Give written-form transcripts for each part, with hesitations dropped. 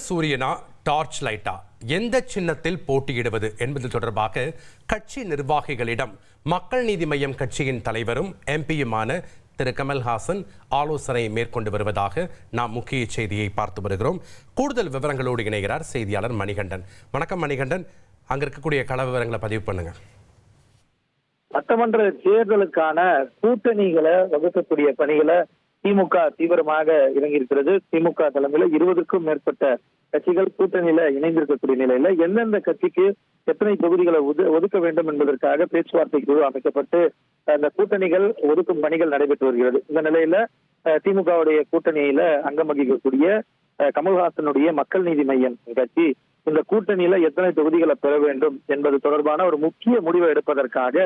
சூரியனா டார்ச் லைட்டா எந்த சின்னத்தில் போட்டியிடுவது என்பது தொடர்பாக கட்சி நிர்வாகிகளிடம் மக்கள் நீதி மய்யம் கட்சியின் தலைவரும் எம்பியுமான திரு கமல்ஹாசன் ஆலோசனை மேற்கொண்டு வருவதாக நாம் முக்கிய செய்தியை பார்த்து வருகிறோம். கூடுதல் விவரங்களோடு இணைகிறார் செய்தியாளர் மணிகண்டன். வணக்கம் மணிகண்டன், அங்க இருக்கக்கூடிய கள விவரங்களை பதிவு பண்ணுங்க. சட்டமன்ற தேர்தலுக்கான கூட்டணிகளை வகுக்கக்கூடிய பணிகளை திமுக தீவிரமாக இறங்கியிருக்கிறது. திமுக தலைமையில 20க்கும் மேற்பட்ட கட்சிகள் கூட்டணியில இணைந்திருக்கக்கூடிய நிலையில எந்தெந்த கட்சிக்கு எத்தனை தொகுதிகளை ஒதுக்க வேண்டும் என்பதற்காக பேச்சுவார்த்தை குழு அமைக்கப்பட்டு அந்த கூட்டணிகள் ஒதுக்கும் பணிகள் நடைபெற்று வருகிறது. இந்த நிலையில திமுகவுடைய கூட்டணியில அங்கம் வகிக்கக்கூடிய கமல்ஹாசனுடைய மக்கள் நீதி மய்யம் கட்சி இந்த கூட்டணியில எத்தனை தொகுதிகளை பெற வேண்டும் என்பது தொடர்பான ஒரு முக்கிய முடிவை எடுப்பதற்காக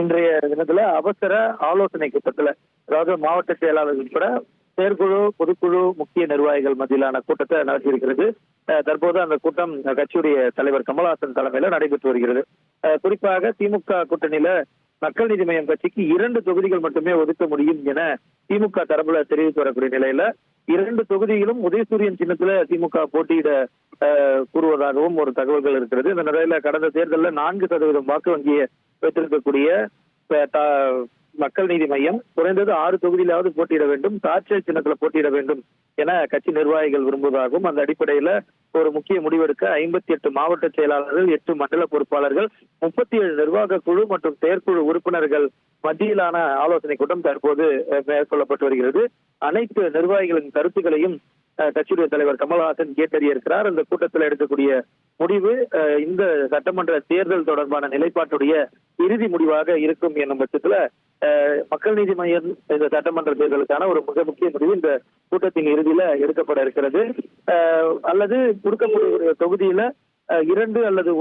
இன்றைய தினத்துல அவசர ஆலோசனை கூட்டத்துல, அதாவது மாவட்ட செயலாளர்கள் உட்பட செயற்குழு, பொதுக்குழு, முக்கிய நிர்வாகிகள் மத்தியிலான கூட்டத்தை நடத்தியிருக்கிறது. தற்போது அந்த கூட்டம் கட்சியுடைய தலைவர் கமல்ஹாசன் தலைமையில நடைபெற்று வருகிறது. குறிப்பாக திமுக கூட்டணியில மக்கள் நீதி மய்யம் கட்சிக்கு 2 தொகுதிகள் மட்டுமே ஒதுக்க முடியும் என திமுக தரப்புல தெரிவித்து வரக்கூடிய நிலையில 2 தொகுதியிலும் உதயசூரியன் சின்னத்துல திமுக போட்டியிட கூறுவதாகவும் ஒரு தகவல்கள் இருக்கிறது. இந்த நிலையில கடந்த தேர்தலில் 4% வாக்கு வங்கியை வைத்திருக்கக்கூடிய மக்கள் நீதி மய்யம் குறைந்தது 6 தொகுதியிலாவது போட்டியிட வேண்டும், டார்ச் சின்னத்துல போட்டியிட வேண்டும் என கட்சி நிர்வாகிகள் விரும்புவதாகவும், அந்த அடிப்படையில ஒரு முக்கிய முடிவெடுக்க 58 மாவட்ட செயலாளர்கள், 8 மண்டல பொறுப்பாளர்கள், 37 நிர்வாக குழு மற்றும் செயற்குழு உறுப்பினர்கள் மத்தியிலான ஆலோசனை கூட்டம் தற்போது மேற்கொள்ளப்பட்டு வருகிறது. அனைத்து நிர்வாகிகளின் கருத்துக்களையும் கட்சியுடைய தலைவர் கமல்ஹாசன் கேட்டறிய இருக்கிறார். அந்த கூட்டத்தில் எடுக்கக்கூடிய முடிவு இந்த சட்டமன்ற தேர்தல் தொடர்பான நிலைப்பாட்டுடைய இறுதி முடிவாக இருக்கும் என்னும் பட்சத்துல மக்கள் நீதி மய்யம் இந்த சட்டமன்ற தேர்தலுக்கான ஒரு மிக முக்கிய முடிவு இந்த கூட்டத்தின் இறுதியில எடுக்கப்பட இருக்கிறது. அல்லது கொடுக்கக்கூடிய தொகுதியில 2 அல்லது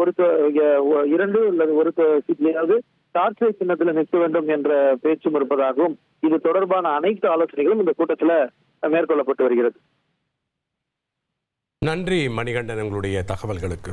ஒரு சீட்லையாவது டார்ச் சின்னத்துல நிற்க வேண்டும் என்ற பேச்சும் இருப்பதாகவும், இது தொடர்பான அனைத்து ஆலோசனைகளும் இந்த கூட்டத்துல மேற்கொள்ளப்பட்டு வருகிறது. நன்றி மணிகண்டன், உங்களுடைய தகவல்களுக்கு.